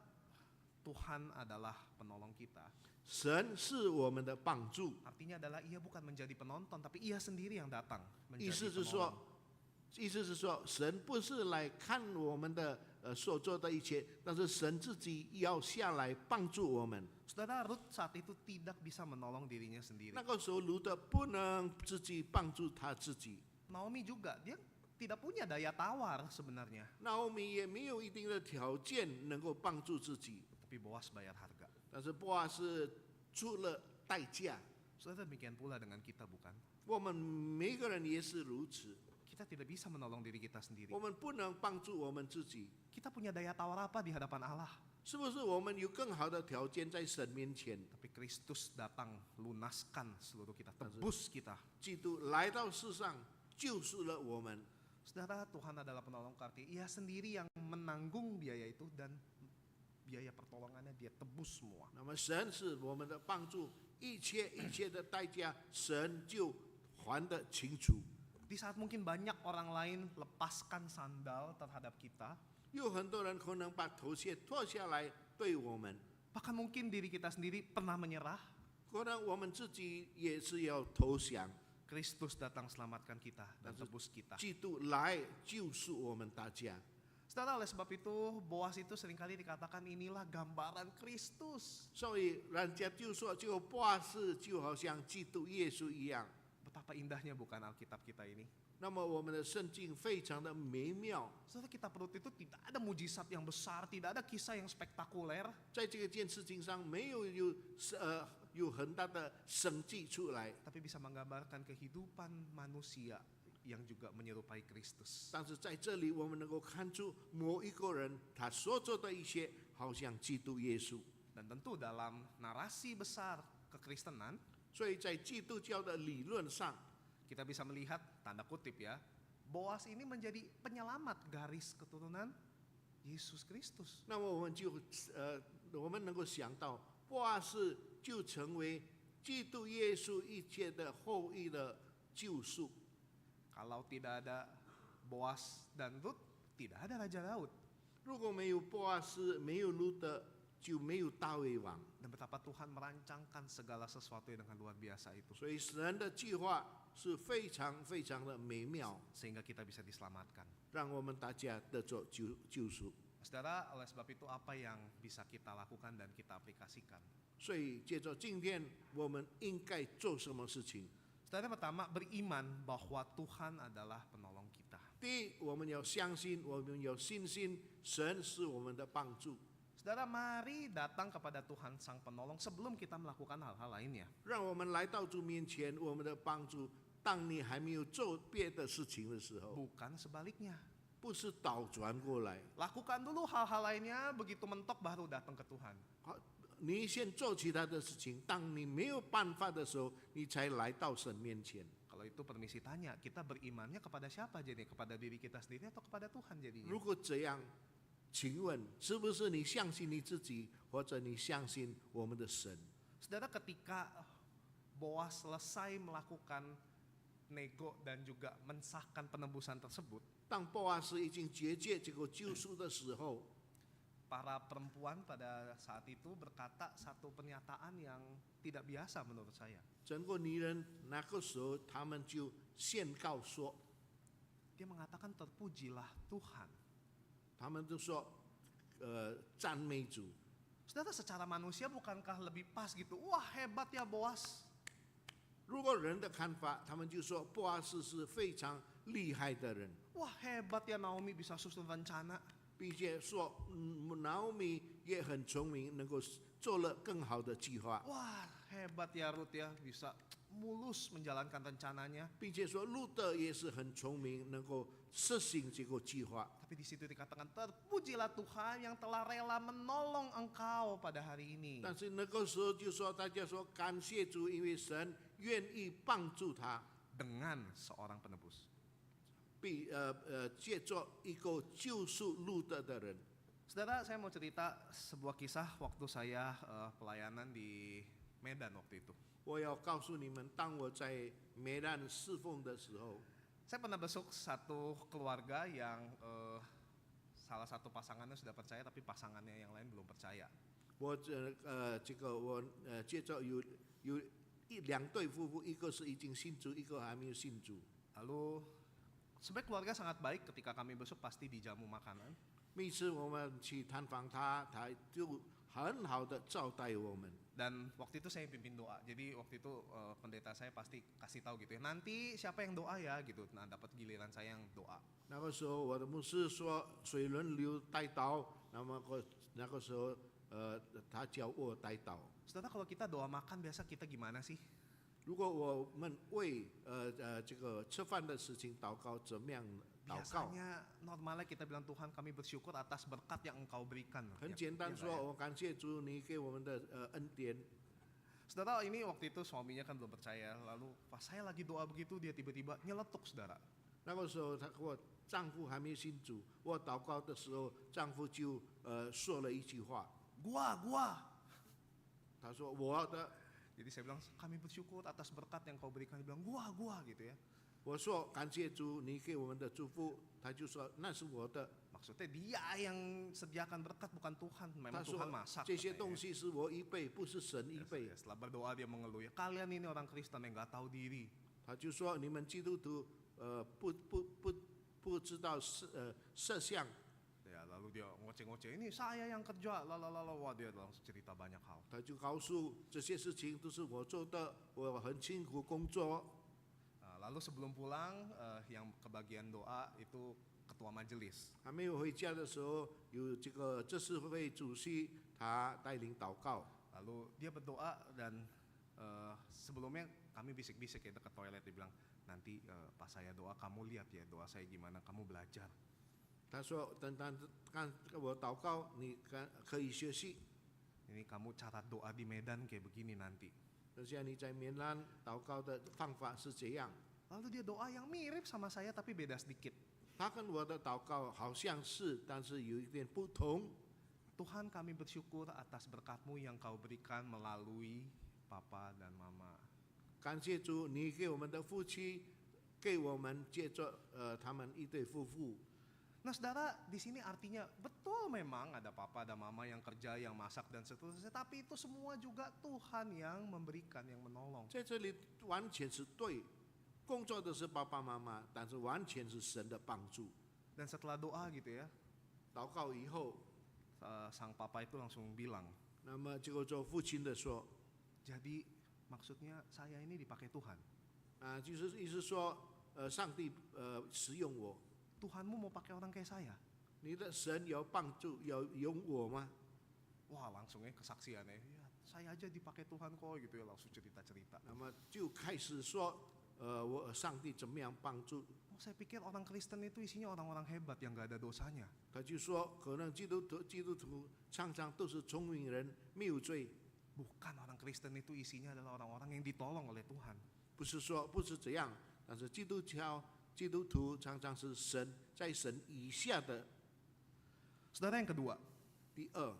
Speaker 1: Tuhan adalah penolong kita.
Speaker 2: 神是我们的帮助，
Speaker 1: Artinya adalah ia bukan menjadi penonton, tapi ia sendiri yang datang
Speaker 2: 意
Speaker 1: menjadi
Speaker 2: 思是
Speaker 1: penolong.
Speaker 2: 说，神不是来看我们的所做的一切，但是神自己要下来帮助我们。
Speaker 1: Saudara, Rut saat itu tidak bisa menolong dirinya sendiri.
Speaker 2: 那个时候，路德不能自己帮助他自己，
Speaker 1: Naomi juga, dia tidak punya daya tawar sebenarnya.
Speaker 2: 那我们也没有一定的条件能够帮助自己。
Speaker 1: Tapi Boas bayar harga.
Speaker 2: 但是波阿斯出了代价，
Speaker 1: Saudara, demikian pula dengan kita, bukan?
Speaker 2: 我们每个人也是如此，
Speaker 1: Kita tidak bisa menolong diri kita sendiri.
Speaker 2: 我们不能帮助我们自己，
Speaker 1: Kita punya daya tawar apa di hadapan Allah?
Speaker 2: 是不是？我们有更好的条件在神面前，
Speaker 1: Tapi Kristus datang lunaskan seluruh kita, tebus kita.
Speaker 2: 基督来到世上救赎了我们。
Speaker 1: Saudara, Tuhan adalah penolong karti. Ia sendiri yang menanggung biaya itu dan biaya pertolongannya dia tebus semua.
Speaker 2: 那么神是我们的帮助，一切的代价，神就还得清楚。
Speaker 1: Di saat mungkin banyak orang lain lepaskan sandal terhadap kita,
Speaker 2: 有很多人可能把头鞋脱下来对我们，
Speaker 1: bahkan mungkin diri kita sendiri pernah menyerah,
Speaker 2: 可能我们自己也是要投降，
Speaker 1: Kristus datang selamatkan kita dan tebus kita.
Speaker 2: 基督来救赎我们大家。
Speaker 1: Saudara, oleh sebab itu Boas itu seringkali dikatakan inilah gambaran Kristus.
Speaker 2: 所以人家就说，这个波斯就好像基督耶稣一样。
Speaker 1: Betapa indahnya bukan Alkitab kita ini.
Speaker 2: 那么我们的圣经非常的美妙，
Speaker 1: Saudara, kitab Rut itu tidak ada mujizat yang besar, tidak ada kisah yang spektakuler,
Speaker 2: 在这件事情上没有很大的神迹出来，
Speaker 1: tapi bisa menggambarkan kehidupan manusia yang juga menyerupai Kristus.
Speaker 2: 但是在这里我们能够看出某一个人他所做的一切，好像基督耶稣。
Speaker 1: Dan tentu dalam narasi besar kekristenan,
Speaker 2: 所以在基督教的理论上，
Speaker 1: kita bisa melihat, tanda kutip ya, Boas ini menjadi penyelamat garis keturunan Yesus Kristus.
Speaker 2: 那么我们能够想到，波斯就成为基督耶稣一切的后裔的救赎。
Speaker 1: Kalau tidak ada Boas dan Rut, tidak ada Raja Daud.
Speaker 2: 如果没有波斯，没有路德，就没有大卫王。
Speaker 1: Dan betapa Tuhan merancangkan segala sesuatu yang dengan luar biasa itu.
Speaker 2: 所以神的计划是非常非常的美妙，
Speaker 1: Sehingga kita bisa diselamatkan.
Speaker 2: 让我们大家得着救赎。
Speaker 1: Saudara, oleh sebab itu apa yang bisa kita lakukan dan kita aplikasikan?
Speaker 2: 所以接着今天我们应该做什么事情？
Speaker 1: Saudara, pertama beriman bahwa Tuhan adalah penolong kita.
Speaker 2: 第一，我们要相信，我们有信心，神是我们的帮助。
Speaker 1: Saudara, mari datang kepada Tuhan Sang Penolong sebelum kita melakukan hal-hal lainnya.
Speaker 2: 让我们来到主面前，我们的帮助。当你还没有做别的事情的时候，
Speaker 1: Bukan sebaliknya.
Speaker 2: 不是倒转过来，
Speaker 1: Lakukan dulu hal-hal lainnya, begitu mentok baru datang ke Tuhan.
Speaker 2: 好，你先做其他的事情。当你没有办法的时候，你才来到神面前。
Speaker 1: Kalau itu permisi tanya, kita berimannya kepada siapa jadi? Kepada diri kita sendiri atau kepada Tuhan jadinya?
Speaker 2: 如果这样，请问是不是你相信你自己，或者你相信我们的神？
Speaker 1: Saudara, ketika Boas selesai melakukan nego dan juga mensahkan penebusan tersebut,
Speaker 2: 当波阿斯已经结界这个救赎的时候，
Speaker 1: para perempuan pada saat itu berkata satu pernyataan yang tidak biasa menurut saya.
Speaker 2: 整个女人那个时候，他们就宣告说，
Speaker 1: Dia mengatakan terpujilah Tuhan.
Speaker 2: 他们就说，赞美主。
Speaker 1: Saudara, secara manusia bukankah lebih pas gitu? Wah, hebat ya Boas.
Speaker 2: 如果人的看法，他们就说波阿斯是非常厉害的人，
Speaker 1: Wah, hebat ya Naomi bisa susun rencana.
Speaker 2: 并且说Naomi也很聪明，能够做了更好的计划，
Speaker 1: Wah, hebat ya Ruth ya bisa mulus menjalankan rencananya.
Speaker 2: 并且说路德也是很聪明，能够实行这个计划。
Speaker 1: Tapi di situ dikatakan terpujilah Tuhan yang telah rela menolong engkau pada hari ini.
Speaker 2: 但是那个时候就说大家说感谢主，因为神愿意帮助他，
Speaker 1: Dengan seorang penebus.
Speaker 2: 借着一个救赎路德的人。
Speaker 1: Saudara, saya mau cerita sebuah kisah waktu saya pelayanan di Medan waktu itu.
Speaker 2: 我要告诉你们，当我在梅兰侍奉的时候，
Speaker 1: Saya pernah besuk satu keluarga yang salah satu pasangannya sudah percaya tapi pasangannya yang lain belum percaya.
Speaker 2: 我接着有两对夫妇，一个是已经信主，一个还没有信主。
Speaker 1: Lalu sebenarnya keluarga sangat baik, ketika kami besuk pasti dijamu makanan.
Speaker 2: 每次我们去探访他，他就很好的招待我们。
Speaker 1: Dan waktu itu saya pimpin doa. Jadi waktu itu pendeta saya pasti kasih tahu gitu ya. Nanti siapa yang doa ya gitu. Nah, dapat giliran saya yang doa.
Speaker 2: 那个时候我的牧师说谁轮流带祷，那个时候他叫我带祷。
Speaker 1: Saudara, kalau kita doa makan biasa kita gimana sih?
Speaker 2: 如果我们为这个吃饭的事情祷告，怎么样祷告？
Speaker 1: Biasanya normalnya kita bilang Tuhan kami bersyukur atas berkat yang engkau berikan.
Speaker 2: 很简单
Speaker 1: Ya
Speaker 2: 说，
Speaker 1: nggak ya?
Speaker 2: 我感谢主你给我们的恩典。
Speaker 1: Saudara, ini waktu itu suaminya kan belum percaya. Lalu pas saya lagi doa begitu dia tiba-tiba nyeletuk, saudara.
Speaker 2: 那个时候我丈夫还没信主，我祷告的时候，丈夫就说了一句话，
Speaker 1: Gua.
Speaker 2: 他说我的。
Speaker 1: Jadi saya bilang kami bersyukur atas berkat yang kau berikan. Dia bilang gua gitu ya.
Speaker 2: 我说感谢主，你给我们的祝福，他就说那是我的。
Speaker 1: Maksudnya dia yang sediakan berkat bukan Tuhan.
Speaker 2: 他
Speaker 1: Memang
Speaker 2: 说
Speaker 1: Tuhan masak.
Speaker 2: 这些
Speaker 1: katanya.
Speaker 2: 东西是我预备，不是神预备。
Speaker 1: Setelah berdoa dia mengeluh ya, kalian ini orang Kristen yang nggak tahu diri.
Speaker 2: 他就说你们基督徒不知道摄像。
Speaker 1: Ya, lalu dia ngoceh-ngoceh, ini saya yang kerja, lalalala, wah dia langsung cerita banyak hal.
Speaker 2: 他就告诉这些事情都是我做的，我很辛苦工作。
Speaker 1: Lalu sebelum pulang, yang kebagian doa itu ketua majelis.
Speaker 2: 还没有回家的时候，有这个执事会主席他带领祷告。
Speaker 1: Lalu dia berdoa dan sebelumnya kami bisik-bisik ya dekat toilet, dia bilang nanti pas saya doa kamu lihat ya doa saya gimana, kamu belajar.
Speaker 2: 他说等看我祷告，你可以学习。
Speaker 1: Ini kamu cara doa di Medan kayak begini nanti.
Speaker 2: 等下你在缅兰祷告的方法是这样。
Speaker 1: Lalu dia doa yang mirip sama saya tapi beda sedikit.
Speaker 2: 他跟我的祷告好像是，但是有一点不同。
Speaker 1: Tuhan kami bersyukur atas berkat-Mu yang Kau berikan melalui Papa dan Mama.
Speaker 2: 感谢主，你给我们的夫妻，给我们接着他们一对夫妇。
Speaker 1: Nah saudara, di sini artinya betul memang ada papa, ada mama yang kerja, yang masak dan seterusnya. Tapi itu semua juga Tuhan yang memberikan, yang menolong.
Speaker 2: 在这里完全是对，工作的是爸爸妈妈，但是完全是神的帮助。
Speaker 1: Dan setelah doa gitu ya,
Speaker 2: 祷告以后，
Speaker 1: sang papa itu langsung bilang,
Speaker 2: 那么这个做父亲的说，
Speaker 1: jadi maksudnya saya ini dipakai Tuhan.
Speaker 2: 就是意思说，上帝使用我，
Speaker 1: Tuhanmu mau pakai orang kayak saya.
Speaker 2: 你的神有帮助，有用我吗？
Speaker 1: Wah langsungnya kesaksiannya, ya saya aja dipakai Tuhan kok gitu ya, langsung cerita-cerita.
Speaker 2: 那么就开始说，我上帝怎么样帮助？
Speaker 1: Oh, saya pikir orang Kristen itu isinya orang-orang hebat yang gak ada dosanya.
Speaker 2: 他就说，可能基督徒常常都是聪明人，没有罪。
Speaker 1: Bukan, orang Kristen itu isinya adalah orang-orang yang ditolong oleh Tuhan.
Speaker 2: 不是这样，但是基督徒常常是在神以下的。
Speaker 1: Saudara yang kedua,
Speaker 2: 第二，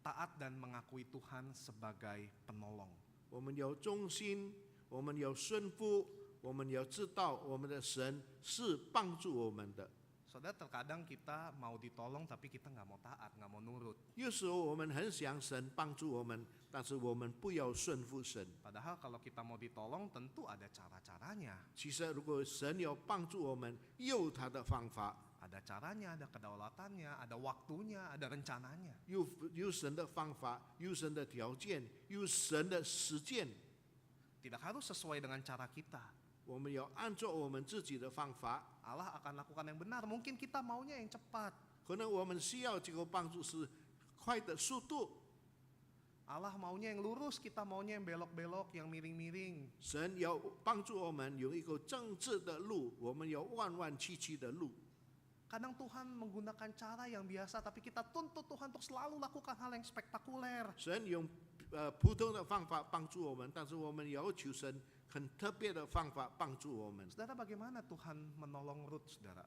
Speaker 1: taat dan mengakui Tuhan sebagai penolong.
Speaker 2: 我们有忠心，我们有顺服，我们要知道我们的神是帮助我们的。
Speaker 1: Saudara, terkadang kita mau ditolong tapi kita nggak mau taat, nggak mau nurut.
Speaker 2: 有时候我们很想神帮助我们，但是我们不要顺服神。
Speaker 1: Padahal kalau kita mau ditolong tentu ada cara-caranya.
Speaker 2: 其实如果神要帮助我们，有他的方法，
Speaker 1: Ada caranya, ada kedaulatannya, ada waktunya, ada rencananya.
Speaker 2: 有神的方法，有神的条件，有神的实践。
Speaker 1: Tidak harus sesuai dengan cara kita.
Speaker 2: 我们要按照我们自己的方法，
Speaker 1: Allah akan lakukan yang benar. Mungkin kita maunya yang cepat.
Speaker 2: 可能我们需要这个帮助是快的速度。
Speaker 1: Allah maunya yang lurus, kita maunya yang belok-belok, yang miring-miring.
Speaker 2: 神要帮助我们有一个正直的路，我们有弯弯曲曲的路。
Speaker 1: Kadang Tuhan menggunakan cara yang biasa, tapi kita tuntut Tuhan untuk selalu lakukan hal yang spektakuler.
Speaker 2: 神用普通的方法帮助我们，但是我们要求神很特别的方法帮助我们。
Speaker 1: Saudara, bagaimana Tuhan menolong Rut, saudara?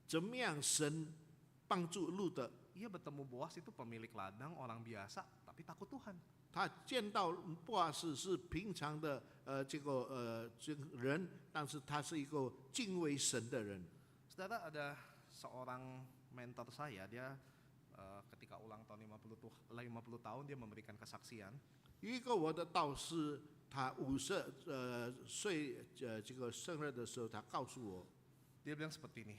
Speaker 2: 怎么样神帮助路的？
Speaker 1: Ia bertemu Boas itu pemilik ladang, orang biasa, tapi takut Tuhan.
Speaker 2: 他见到波阿斯是平常的这个人，但是他是一个敬畏神的人。
Speaker 1: Saudara, ada seorang mentor saya, dia ketika ulang tahun 50 tahun dia memberikan kesaksian.
Speaker 2: 有一个我的导师，他50岁这个生日的时候，他告诉我，
Speaker 1: Dia bilang seperti ini,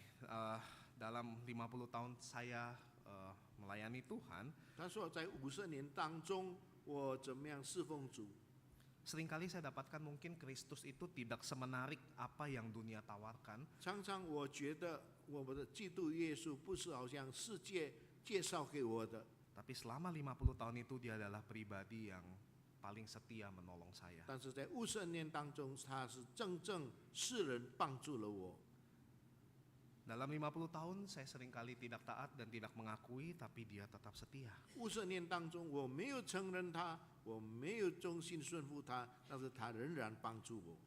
Speaker 1: dalam 50 tahun saya melayani Tuhan,
Speaker 2: 他说在50年当中，我怎么样侍奉主？
Speaker 1: seringkali saya dapatkan mungkin Kristus itu tidak semenarik apa yang dunia tawarkan.
Speaker 2: 常常我觉得我们的基督耶稣不是好像世界介绍给我的，
Speaker 1: Tapi selama 50 tahun itu dia adalah pribadi yang paling setia menolong saya.
Speaker 2: 但是在50年当中，他是真正世人帮助了我。
Speaker 1: Dalam 50 tahun saya seringkali tidak taat dan tidak mengakui, tapi dia tetap setia.
Speaker 2: 50年当中，我没有承认他，我没有忠心顺服他，但是他仍然帮助我。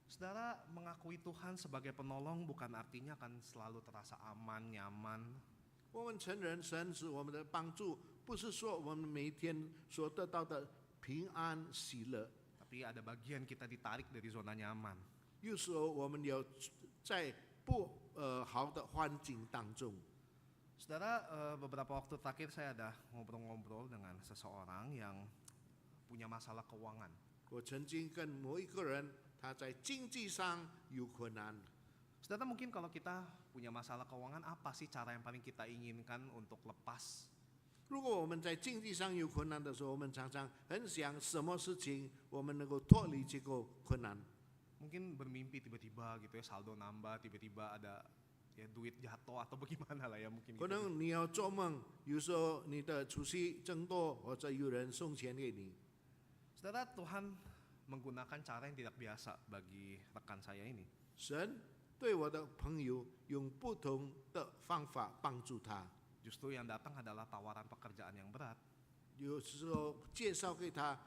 Speaker 1: Saudara, mengakui Tuhan sebagai penolong bukan artinya akan selalu terasa aman, nyaman.
Speaker 2: 我们承认神是我们的帮助，不是说我们每天所得到的平安喜乐。
Speaker 1: Tapi ada bagian kita ditarik dari zona nyaman.
Speaker 2: 有时候我们要在不好的环境当中。
Speaker 1: Saudara, beberapa waktu terakhir saya ada ngobrol-ngobrol dengan seseorang yang punya masalah keuangan.
Speaker 2: 我曾经跟某一个人，他在经济上有困难。
Speaker 1: Saudara, mungkin kalau kita punya masalah keuangan, apa sih cara yang paling kita inginkan untuk lepas?
Speaker 2: 如果我们在经济上有困难的时候，我们常常很想什么事情我们能够脱离这个困难。
Speaker 1: Mungkin bermimpi tiba-tiba gitu ya, saldo nambah, tiba-tiba ada ya duit jatuh atau bagaimana lah ya mungkin
Speaker 2: 可
Speaker 1: gitu.
Speaker 2: 能你要做梦，有时候你的储蓄增多，或者有人送钱给你。
Speaker 1: Saudara, Tuhan menggunakan cara yang tidak biasa bagi rekan saya ini.
Speaker 2: 神对我的朋友用不同的方法帮助他，
Speaker 1: Justru yang datang adalah tawaran pekerjaan yang berat.
Speaker 2: 有时候介绍给他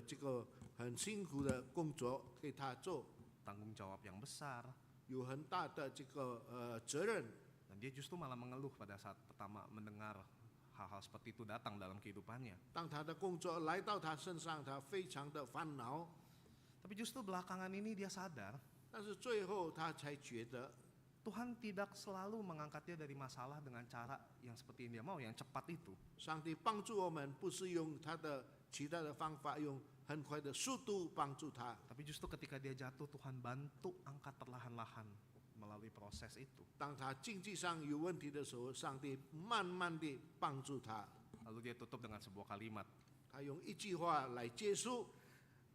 Speaker 2: 这个很辛苦的工作给他做，
Speaker 1: Tanggung jawab yang besar.
Speaker 2: 有很大的这个责任。
Speaker 1: Dan dia justru malah mengeluh pada saat pertama mendengar hal-hal seperti itu datang dalam kehidupannya.
Speaker 2: 当他的工作来到他身上，他非常的烦恼，
Speaker 1: Tapi justru belakangan ini dia sadar
Speaker 2: 但是最后他才觉得
Speaker 1: Tuhan tidak selalu mengangkat dia dari masalah dengan cara yang seperti yang dia mau, yang cepat itu.
Speaker 2: 上帝帮助我们不是用他的其他的方法，用很快的速度帮助他。
Speaker 1: Tapi justru ketika dia jatuh, Tuhan bantu angkat perlahan-lahan melalui proses itu.
Speaker 2: 当他经济上有问题的时候，上帝慢慢地帮助他。
Speaker 1: Lalu dia tutup dengan sebuah kalimat.
Speaker 2: 他用一句话来结束：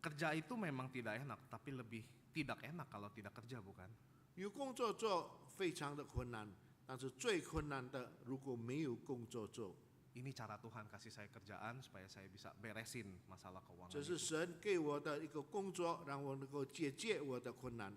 Speaker 1: Kerja itu memang tidak enak, tapi lebih tidak enak kalau tidak kerja, bukan?
Speaker 2: 有工作做非常的困难，但是最困难的如果没有工作做，
Speaker 1: Ini cara Tuhan kasih saya kerjaan supaya saya bisa beresin masalah keuangan
Speaker 2: 这是
Speaker 1: itu.
Speaker 2: 神给我的一个工作，让我能够解决我的困难。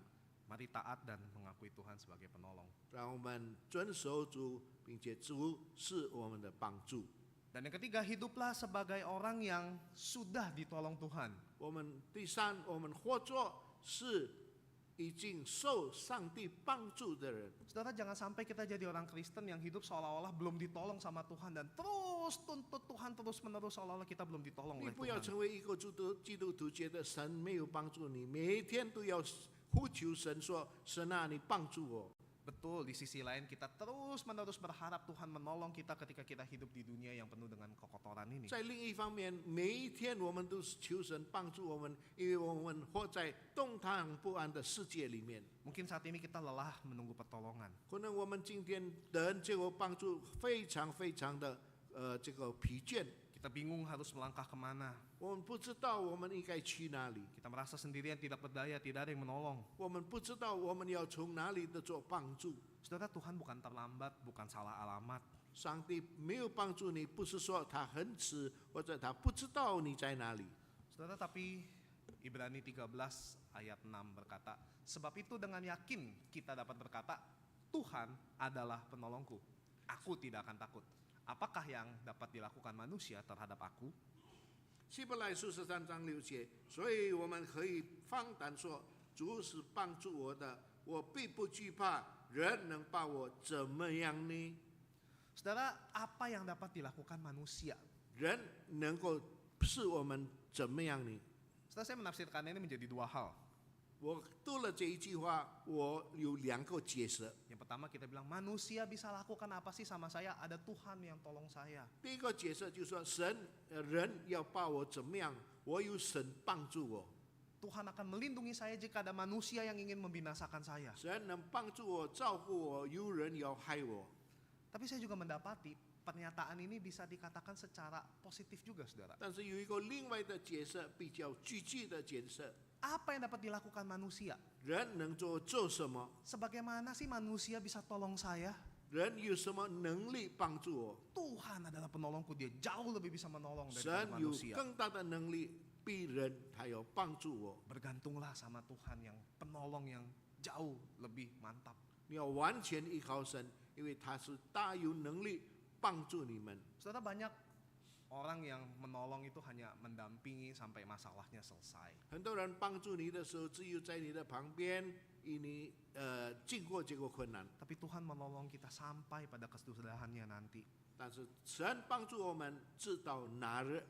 Speaker 1: Mari taat dan mengakui Tuhan sebagai penolong.
Speaker 2: 让我们遵守主，并且主是我们的帮助。
Speaker 1: Dan yang ketiga, hiduplah sebagai orang yang sudah ditolong Tuhan.
Speaker 2: 我们第三，我们活着是已经受上帝帮助的人。
Speaker 1: Saudara, jangan sampai kita jadi orang Kristen yang hidup seolah-olah belum ditolong sama Tuhan dan terus tuntut Tuhan terus-menerus seolah-olah kita belum ditolong
Speaker 2: 你
Speaker 1: oleh
Speaker 2: 不要
Speaker 1: Tuhan.
Speaker 2: 成为一个基督徒，觉得神没有帮助你，每一天都要呼求神说：“神啊，你帮助我。”
Speaker 1: Betul, di sisi lain kita terus-menerus berharap Tuhan menolong kita ketika kita hidup di dunia yang penuh dengan kekotoran ini.
Speaker 2: 在另一方面，每一天我们都是求神帮助我们，因为我们活在动荡不安的世界里面。
Speaker 1: Mungkin saat ini kita lelah menunggu pertolongan.
Speaker 2: 可能我们今天等这个帮助非常非常的这个疲倦，
Speaker 1: Kita bingung harus melangkah kemana.
Speaker 2: 我们不知道我们应该去哪里，
Speaker 1: Kita merasa sendirian, tidak berdaya, tidak ada yang menolong.
Speaker 2: 我们不知道我们要从哪里的做帮助。
Speaker 1: Saudara, Tuhan bukan terlambat, bukan salah alamat.
Speaker 2: 上帝没有帮助你，不是说他很迟，或者他不知道你在哪里。
Speaker 1: Saudara, tapi Ibrani 13 ayat 6 berkata, sebab itu dengan yakin kita dapat berkata, Tuhan adalah penolongku. Aku tidak akan takut. Apakah yang dapat dilakukan manusia terhadap aku?
Speaker 2: 希伯来书13章6节，所以我们可以放胆说，主是帮助我的，我必不惧怕，人能把我怎么样呢？
Speaker 1: Saudara, apa yang dapat dilakukan manusia?
Speaker 2: 人能够是我们怎么样呢？
Speaker 1: Saudara, saya menafsirkannya ini menjadi dua hal.
Speaker 2: 我读了这一句话，我有两个解释。
Speaker 1: Yang pertama kita bilang, manusia bisa lakukan apa sih sama saya? Ada Tuhan yang tolong saya.
Speaker 2: 第一个解释就是说，人要把我怎么样？我有神帮助我，
Speaker 1: Tuhan akan melindungi saya jika ada manusia yang ingin membinasakan saya.
Speaker 2: 神能帮助我、照顾我，有人要害我。
Speaker 1: Tapi saya juga mendapati pernyataan ini bisa dikatakan secara positif juga, saudara.
Speaker 2: 但是有一个另外的解释，比较积极的解释，
Speaker 1: Apa yang dapat dilakukan manusia?
Speaker 2: 人能做什么？
Speaker 1: Sebagaimana sih manusia bisa tolong saya?
Speaker 2: 人有什么能力帮助我？
Speaker 1: Tuhan adalah penolongku, dia jauh lebih bisa menolong daripada
Speaker 2: 神有
Speaker 1: manusia.
Speaker 2: 更大的能力比人，他要帮助我。
Speaker 1: Bergantunglah sama Tuhan yang penolong yang jauh lebih mantap.
Speaker 2: 你要完全依靠神，因为他是大有能力帮助你们。
Speaker 1: Saudara, banyak orang yang menolong itu hanya mendampingi sampai masalahnya selesai.
Speaker 2: 很多人帮助你的时候，只有在你的旁边，与你经过这个困难。
Speaker 1: Tapi Tuhan menolong kita sampai pada kesudahannya nanti.
Speaker 2: 但是神帮助我们直到那日。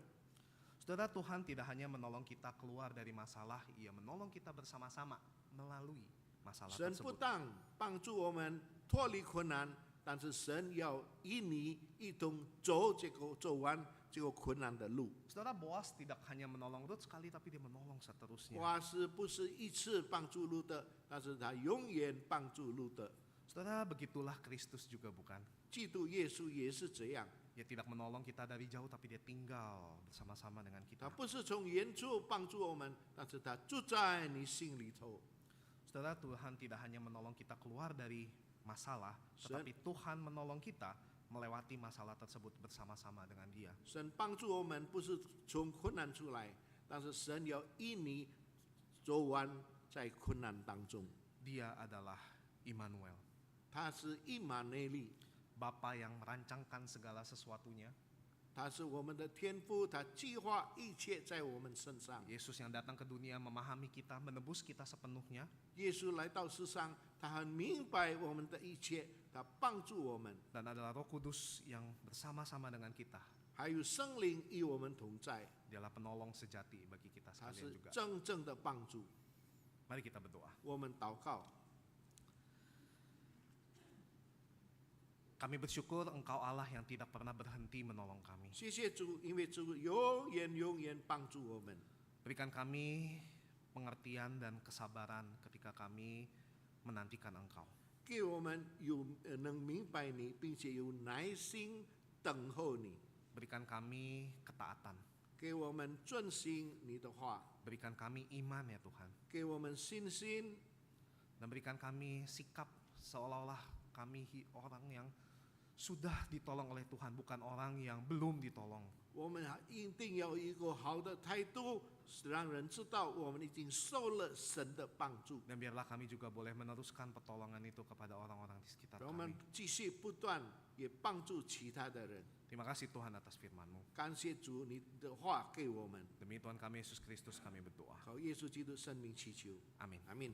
Speaker 1: Saudara, Tuhan tidak hanya menolong kita keluar dari masalah, ia menolong kita bersama-sama melalui masalah
Speaker 2: 神不
Speaker 1: tersebut.
Speaker 2: 但帮助我们脱离困难，但是神要与你一同走完这个困难的路。
Speaker 1: Saudara, Boas tidak hanya menolong Rut sekali, tapi dia menolong seterusnya.
Speaker 2: 波阿斯不是一次帮助路德，但是他永远帮助路德。
Speaker 1: Saudara, begitulah Kristus juga bukan?
Speaker 2: 基督耶稣也是这样，
Speaker 1: Dia tidak menolong kita dari jauh, tapi dia tinggal bersama-sama dengan
Speaker 2: 他
Speaker 1: kita.
Speaker 2: 不是从远处帮助我们，但是他住在你心里头。
Speaker 1: Saudara, Tuhan tidak hanya menolong kita keluar dari masalah, tetapi Tuhan menolong kita melewati masalah tersebut bersama-sama dengan Dia.
Speaker 2: 神帮助我们不是从困难出来，但是神要与你走完在困难当中。
Speaker 1: Dia adalah Immanuel,
Speaker 2: 他是以马内利，
Speaker 1: Bapa yang merancangkan segala sesuatunya,
Speaker 2: 他是我们的天父，他计划一切在我们身上。
Speaker 1: Yesus yang datang ke dunia memahami kita, menebus kita sepenuhnya,
Speaker 2: 耶稣来到世上，他很明白我们的一切，他帮助我们，
Speaker 1: dan adalah Roh Kudus yang bersama-sama dengan kita.
Speaker 2: 还有圣灵与我们同在，
Speaker 1: Dialah penolong sejati bagi kita
Speaker 2: 他
Speaker 1: sekalian
Speaker 2: 是
Speaker 1: juga.
Speaker 2: 真正的帮助。
Speaker 1: Mari kita berdoa.
Speaker 2: 我们祷告，
Speaker 1: Kami bersyukur Engkau Allah yang tidak pernah berhenti menolong kami.
Speaker 2: 谢谢主，因为主永远帮助我们。
Speaker 1: Berikan kami pengertian dan kesabaran ketika kami menantikan Engkau.
Speaker 2: 给我们能明白你，并且有耐心等候你，
Speaker 1: Berikan kami ketaatan.
Speaker 2: 给我们遵行你的话，
Speaker 1: Berikan kami iman ya Tuhan.
Speaker 2: 给我们信心，
Speaker 1: Dan berikan kami sikap seolah-olah kami orang yang sudah ditolong oleh Tuhan, bukan orang yang belum ditolong.
Speaker 2: 我们一定要有一个好的态度，让人知道我们已经受了神的帮助。
Speaker 1: Dan biarlah kami juga boleh meneruskan pertolongan itu kepada orang-orang di sekitar
Speaker 2: 让我们
Speaker 1: kami.
Speaker 2: 继续不断，也帮助其他的人。
Speaker 1: Terima kasih Tuhan atas firman-Mu.
Speaker 2: 感谢主，你的话给我们，
Speaker 1: Demi Tuhan kami Yesus Kristus kami berdoa.
Speaker 2: 靠耶稣基督生命祈求，
Speaker 1: Amin.
Speaker 2: 阿门。